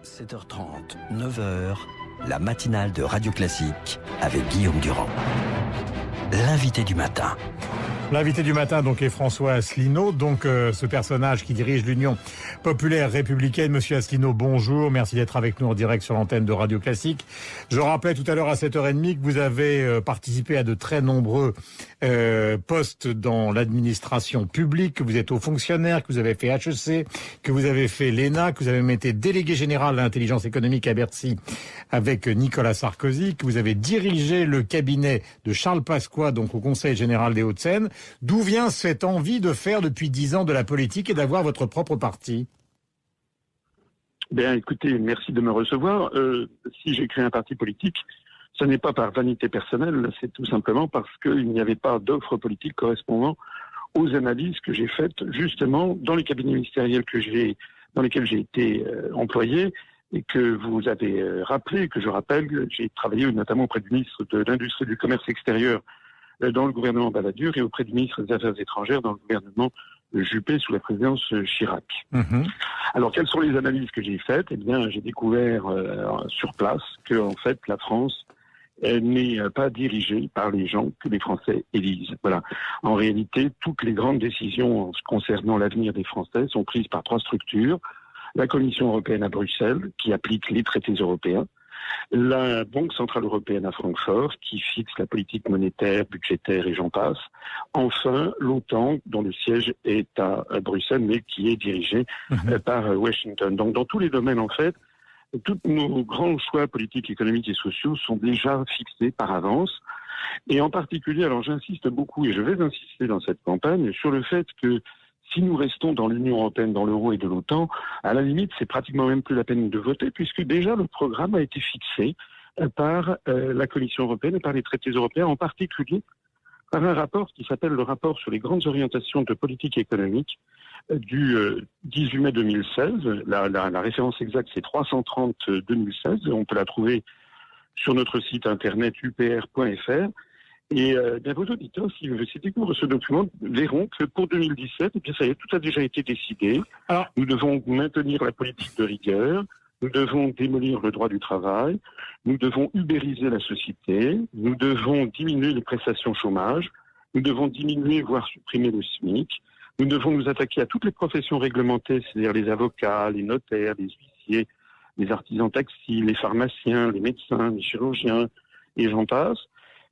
7h30, 9h, la matinale de Radio Classique avec Guillaume Durand. L'invité du matin. L'invité du matin donc est François Asselineau, ce personnage qui dirige l'Union populaire républicaine. Monsieur Asselineau, bonjour, merci d'être avec nous en direct sur l'antenne de Radio Classique. Je rappelais tout à l'heure à 7h30 que vous avez participé à de très nombreux postes dans l'administration publique, que vous êtes haut fonctionnaire, que vous avez fait HEC, que vous avez fait l'ENA, que vous avez même été délégué général à l'intelligence économique à Bercy avec Nicolas Sarkozy, que vous avez dirigé le cabinet de Charles Pasqua, donc au Conseil général des Hauts-de-Seine. D'où vient cette envie de faire depuis 10 ans de la politique et d'avoir votre propre parti? Bien, écoutez, merci de me recevoir. Si j'ai créé un parti politique, ce n'est pas par vanité personnelle, c'est tout simplement parce qu'il n'y avait pas d'offre politique correspondant aux analyses que j'ai faites justement dans les cabinets ministériels dans lesquels j'ai été employé et que vous avez rappelé, que je rappelle. J'ai travaillé notamment auprès du ministre de l'Industrie et du Commerce extérieur dans le gouvernement Balladur et auprès du ministre des Affaires étrangères dans le gouvernement Juppé sous la présidence Chirac. Alors, quelles sont les analyses que j'ai faites? Eh bien, j'ai découvert sur place que, en fait, la France n'est pas dirigée par les gens que les Français élisent. Voilà. En réalité, toutes les grandes décisions concernant l'avenir des Français sont prises par trois structures. La Commission européenne à Bruxelles, qui applique les traités européens. La Banque centrale européenne à Francfort, qui fixe la politique monétaire, budgétaire et j'en passe. Enfin, l'OTAN, dont le siège est à Bruxelles, mais qui est dirigé par Washington. Donc, dans tous les domaines, en fait, tous nos grands choix politiques, économiques et sociaux sont déjà fixés par avance. Et en particulier, alors j'insiste beaucoup, et je vais insister dans cette campagne, sur le fait que si nous restons dans l'Union européenne, dans l'euro et de l'OTAN, à la limite, c'est pratiquement même plus la peine de voter, puisque déjà le programme a été fixé par la Commission européenne et par les traités européens, en particulier par un rapport qui s'appelle le rapport sur les grandes orientations de politique économique du 18 mai 2016. La référence exacte, c'est 330-2016. On peut la trouver sur notre site internet upr.fr. Et vos auditeurs, s'ils découvrent ce document, verront que pour 2017, et bien ça y est, tout a déjà été décidé. Alors, nous devons maintenir la politique de rigueur, nous devons démolir le droit du travail, nous devons ubériser la société, nous devons diminuer les prestations chômage, nous devons diminuer, voire supprimer le SMIC, nous devons nous attaquer à toutes les professions réglementées, c'est-à-dire les avocats, les notaires, les huissiers, les artisans textiles, les pharmaciens, les médecins, les chirurgiens, et j'en passe.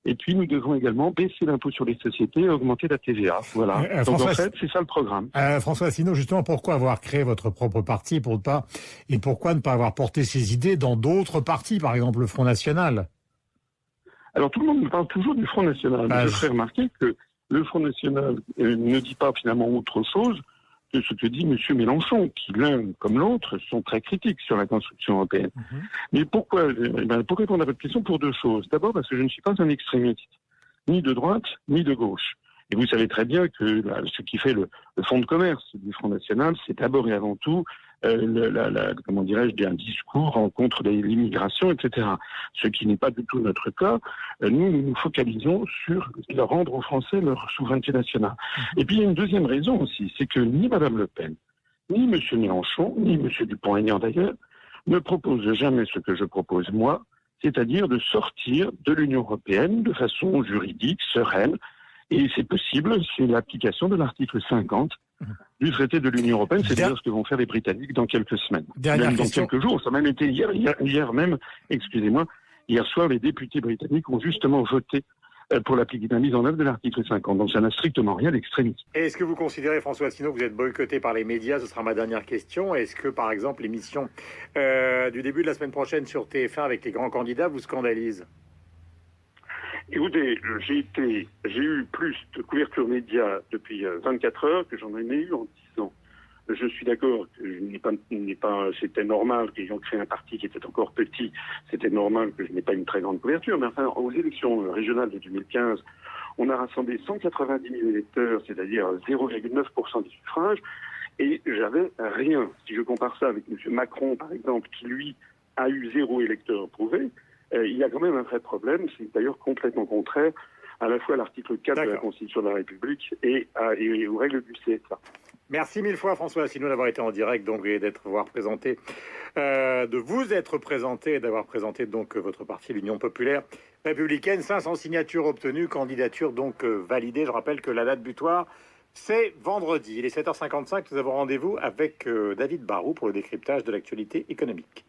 Et puis, nous devons également baisser l'impôt sur les sociétés et augmenter la TVA. Voilà. Donc, en fait, c'est ça le programme. François Asselineau, justement, pourquoi avoir créé votre propre parti et pourquoi ne pas avoir porté ces idées dans d'autres partis, par exemple le Front National? Alors, tout le monde me parle toujours du Front National. Je ferai remarquer que le Front National ne dit pas finalement autre chose que ce que dit M. Mélenchon, qui l'un comme l'autre sont très critiques sur la construction européenne. Mais pourquoi? Pour répondre à votre question, pour deux choses. D'abord, parce que je ne suis pas un extrémiste, ni de droite, ni de gauche. Et vous savez très bien que ce qui fait le fonds de commerce du Front National, c'est d'abord et avant tout un discours en contre l'immigration, etc. Ce qui n'est pas du tout notre cas. Nous nous focalisons sur rendre aux Français leur souveraineté nationale. Et puis il y a une deuxième raison aussi, c'est que ni Mme Le Pen, ni M. Mélenchon, ni M. Dupont-Aignan d'ailleurs, ne proposent jamais ce que je propose moi, c'est-à-dire de sortir de l'Union européenne de façon juridique, sereine. Et c'est possible, c'est l'application de l'article 50 du traité de l'Union européenne, c'est d'ailleurs ce que vont faire les Britanniques dans quelques semaines. Même dans quelques jours, ça a même été hier soir, les députés britanniques ont justement voté pour la mise en œuvre de l'article 50. Donc ça n'a strictement rien d'extrémiste. Est-ce que vous considérez, François Asselineau, que vous êtes boycotté par les médias? Ce sera ma dernière question. Est-ce que, par exemple, l'émission du début de la semaine prochaine sur TF1 avec les grands candidats vous scandalise? Écoutez, j'ai eu plus de couverture média depuis 24 heures que j'en ai eu en 10 ans. Je suis d'accord que c'était normal qu'ayant créé un parti qui était encore petit, c'était normal que je n'ai pas une très grande couverture. Mais enfin, aux élections régionales de 2015, on a rassemblé 190 000 électeurs, c'est-à-dire 0,9% des suffrages, et j'avais rien. Si je compare ça avec M. Macron, par exemple, qui lui a eu 0 électeur prouvé, il y a quand même un vrai problème. C'est d'ailleurs complètement contraire à la fois à l'article 4 de la Constitution de la République et aux règles du CSA. Merci mille fois François Asselineau d'avoir été en direct donc, et de vous être présenté et d'avoir présenté donc votre parti, l'Union populaire républicaine. 500 signatures obtenues, candidature donc validée. Je rappelle que la date butoir, c'est vendredi. Il est 7h55, nous avons rendez-vous avec David Barrault pour le décryptage de l'actualité économique.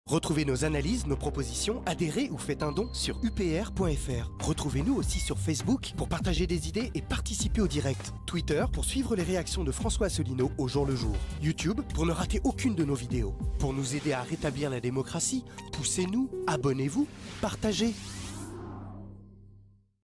Retrouvez nos analyses, nos propositions, adhérez ou faites un don sur upr.fr. Retrouvez-nous aussi sur Facebook pour partager des idées et participer au direct. Twitter pour suivre les réactions de François Asselineau au jour le jour. YouTube pour ne rater aucune de nos vidéos. Pour nous aider à rétablir la démocratie, poussez-nous, abonnez-vous, partagez.